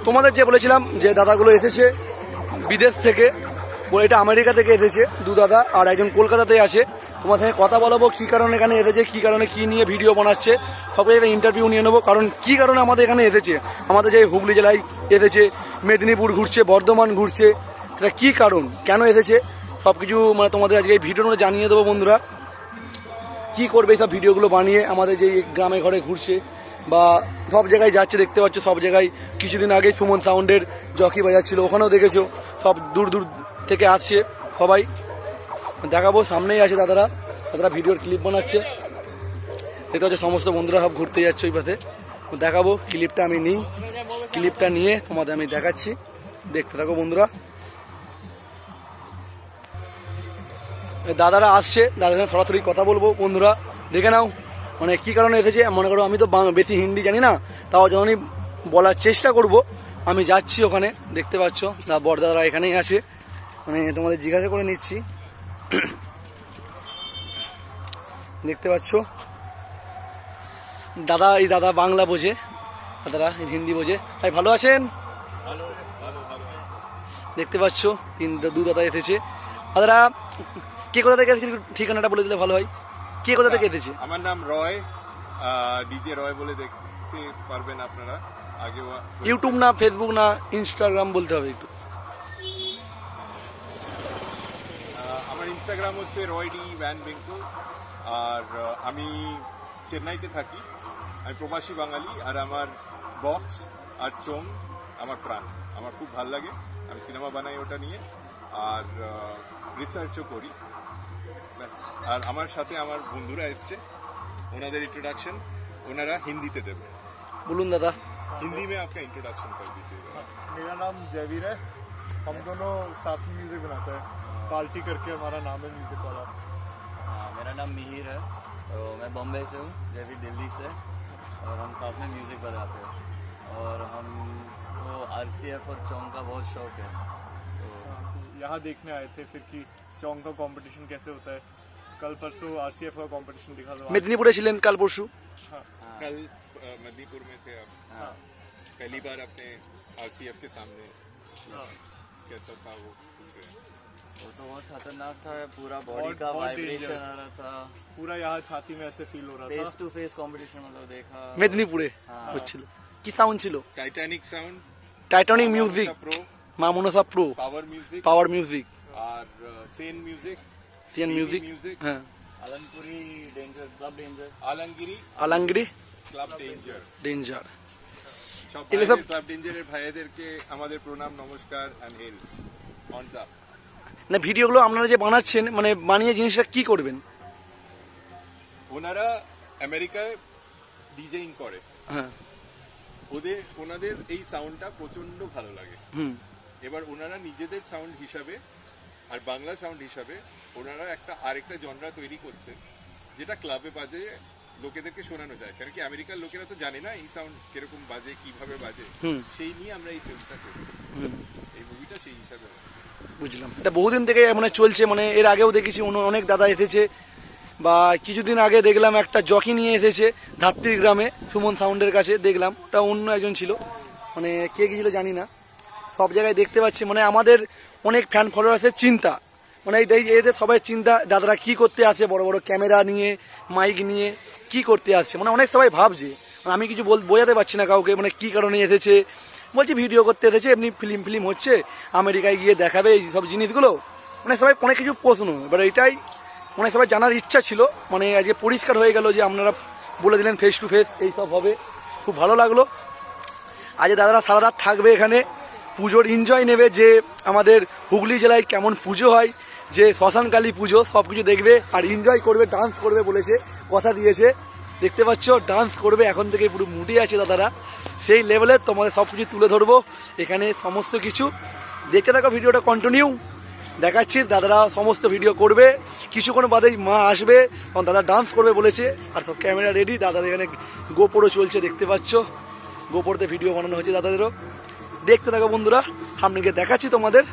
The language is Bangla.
তোমাদের যে বলেছিলাম যে দাদাগুলো এসেছে বিদেশ থেকে, এটা আমেরিকা থেকে এসেছে দু দাদা, আর একজন কলকাতাতে আছে। তোমার সঙ্গে কথা বলাবো কী কারণে এখানে এসেছে, কী কারণে কী নিয়ে ভিডিও বানাচ্ছে, সবাই একটা ইন্টারভিউ নিয়ে নেবো। কারণ কী কারণে আমাদের এখানে এসেছে, আমাদের যে হুগলি জেলায় এসেছে, মেদিনীপুর ঘুরছে, বর্ধমান ঘুরছে, এটা কী কারণ, কেন এসেছে, সব কিছু মানে তোমাদের আজকে এই ভিডিওর মধ্যে জানিয়ে দেবো বন্ধুরা। কী করবে এই সব ভিডিওগুলো বানিয়ে, আমাদের যে গ্রামে ঘরে ঘুরছে বা সব জায়গায় যাচ্ছে, দেখতে পাচ্ছ সব জায়গায়। কিছুদিন আগেই সুমন সাউন্ডের জকি বাজাচ্ছিল, ওখানেও দেখেছো, সব দূর দূর থেকে আসছে সবাই। দেখাবো, সামনেই আছে দাদারা ভিডিওর ক্লিপ বানাচ্ছে, দেখতে পাচ্ছ সমস্ত বন্ধুরা সব ঘুরতে যাচ্ছে ওই পাশে। দেখাবো ক্লিপটা আমি নিই, ক্লিপটা নিয়ে তোমাদের আমি দেখাচ্ছি, দেখতে থাকো বন্ধুরা। দাদারা আসছে, দাদার সঙ্গে সরাসরি কথা বলবো বন্ধুরা, দেখে নাও মানে কী কারণে এসেছে। মনে করো আমি তো বেশি হিন্দি জানি না, তাও যখনই বলার চেষ্টা করব। আমি যাচ্ছি ওখানে, দেখতে পাচ্ছ বড়দাদারা এখানেই আছে, মানে তোমাদের জিজ্ঞাসা করে নিচ্ছি। দেখতে পাচ্ছ দাদা, এই দাদা বাংলা বোঝে, দাদারা হিন্দি বোঝে। ভাই ভালো আছেন? দেখতে পাচ্ছ দু দাদা এসেছে। দাদারা কে কোথা থেকে এসেছে, ঠিকানাটা বলে দিলে ভালো হয়। কে কোথা থেকে এসেছে? আমার নাম রয়, ডিজে রয় বলে দেখতে পারবেন আপনারা। আগে ইউটিউব না ফেসবুক না ইনস্টাগ্রাম বলতে হবে একটু। আমার ইনস্টাগ্রাম হচ্ছে রয় ডি ভ্যান বেঙ্কু, আর আমি চেন্নাইতে থাকি। আমি প্রবাসী বাঙালি, আর আমার বক্স আর চোং আমার প্রাণ, আমার খুব ভাল লাগে। আমি সিনেমা বানাই ওটা নিয়ে, আর রিসার্চও করি ব্যাস। আর আমার সাথে আমার বন্ধুরা এসছে, ওনাদের इंट्रोडक्शन ওনারা হিন্দিতে দেবে। বলুন দাদা। हिंदी में आपका इंट्रोडक्शन कर दीजिए। मेरा नाम जयवीर है, हम दोनों साथ में म्यूजिक बनाते हैं, पार्टी करके हमारा नाम है म्यूजिक वाला। मेरा नाम मिहिर है, तो मैं बॉम्बे से हूँ, जयवीर दिल्ली से, और हम साथ में म्यूजिक बनाते हैं। और हमको RCF और चौंग का बहुत शौक है, तो यहाँ देखने आए थे फिर कि चौंग का कंपटीशन कैसे होता है। कल परसों RCF का कंपटीशन दिखा था। मेदिनीपुरे ছিলেন কাল পরশু? कल मेदिनीपुर में थे आप? हाँ। पहली बार अपने RCF के सामने, कैसा था वो तो बहुत खतरनाक था, पूरा बॉडी का वाइब्रेशन आ रहा था, पूरा यहाँ छाती में ऐसे फील हो रहा था। फेस टू फेस कंपटीशन मतलब देखा মেদিনীপুরে হচ্ছিল। কি সাউন্ড ছিল? Titanic sound, Titanic music, pro, মা মনসা প্রো, पावर म्यूजिक और सेन म्यूजिक, টিএন মিউজিক, হ্যাঁ, Alampuri danger, club danger, Alangiri club danger, danger. সব এগুলো সব ক্লাব ডেঞ্জারের ভাইদেরকে আমাদের প্রণাম, নমস্কার এন্ড হেলস অনস আপ। না ভিডিওগুলো আপনারা যে বানাচ্ছেন, মানে বানিয়ে জিনিসটা কি করবেন? ওনারা আমেরিকায় ডিজেইং করে, হ্যাঁ, ওনাদের এই সাউন্ডটা প্রচন্ড ভালো লাগে। এবার ওনারা নিজেদের সাউন্ড হিসাবে আর বাংলা সাউন্ড হিসাবে ওনারা একটা আরেকটা জনরা তৈরি করছে, যেটা ক্লাবে বাজে লোকেদেরকে শোনানো যায়। কারণ কি আমেরিকার লোকেরা তো জানে না এই সাউন্ড কিরকম বাজে, কিভাবে বাজে, সেই নিয়ে আমরা এই ফিল্মটা করছি, এই মুভিটা সেই হিসাবে। বুঝলাম, এটা বহুদিন থেকে মানে চলছে, মানে এর আগেও দেখেছি অনেক দাদা এসেছে, বা কিছুদিন আগে দেখলাম একটা জকি নিয়ে এসেছে ধাত্রী গ্রামে, সুমন সাউন্ডের কাছে দেখলাম, ওটা অন্য একজন ছিল, মানে কে গিয়েছিল জানি না। সব জায়গায় দেখতে পাচ্ছি, মানে আমাদের অনেক ফ্যান ফলোয়ার্সের চিন্তা, মানে এদের সবাই চিন্তা দাদারা কি করতে আছে, বড় বড় ক্যামেরা নিয়ে মাইক নিয়ে কি করতে আসছে, মানে অনেক সবাই ভাবছে, আমি কিছু বোঝাতে পারছি না কাউকে, মানে কি কারণে এসেছে। বলছি ভিডিও করতে এসেছে, এমনি ফিল্ম হচ্ছে, আমেরিকায় গিয়ে দেখাবে এই সব জিনিসগুলো, মানে সবাই অনেক কিছু প্রশ্ন। এবার এটাই অনেক সবাই জানার ইচ্ছা ছিল, মানে আজকে পরিষ্কার হয়ে গেল যে আপনারা বলে দিলেন ফেস টু ফেস এইসব হবে, খুব ভালো লাগলো। আজ দাদারা সারা রাত থাকবে এখানে, পুজোর এনজয় নেবে, যে আমাদের হুগলি জেলায় কেমন পুজো হয়, যে শ্মশানকালী পুজো, সব কিছু দেখবে আর এনজয় করবে, ডান্স করবে বলেছে, কথা দিয়েছে। দেখতে পাচ্ছ ডান্স করবে, এখন থেকে পুরো মুডে আছে দাদারা, সেই লেভেলে তোমাদের সব কিছু তুলে ধরবো এখানে সমস্ত কিছু। দেখতে থাকো ভিডিওটা কন্টিনিউ, দেখাচ্ছি দাদারা সমস্ত ভিডিও করবে। কিছুক্ষণ বাদেই মা আসবে, তখন দাদা ডান্স করবে বলেছে, আর সব ক্যামেরা রেডি। দাদাদের এখানে গোপোরও চলছে, দেখতে পাচ্ছ গোপোরতে ভিডিও বানানো হয়েছে দাদাদেরও। দেখতে থাকো বন্ধুরা, সামনে গিয়ে দেখাচ্ছি তোমাদের।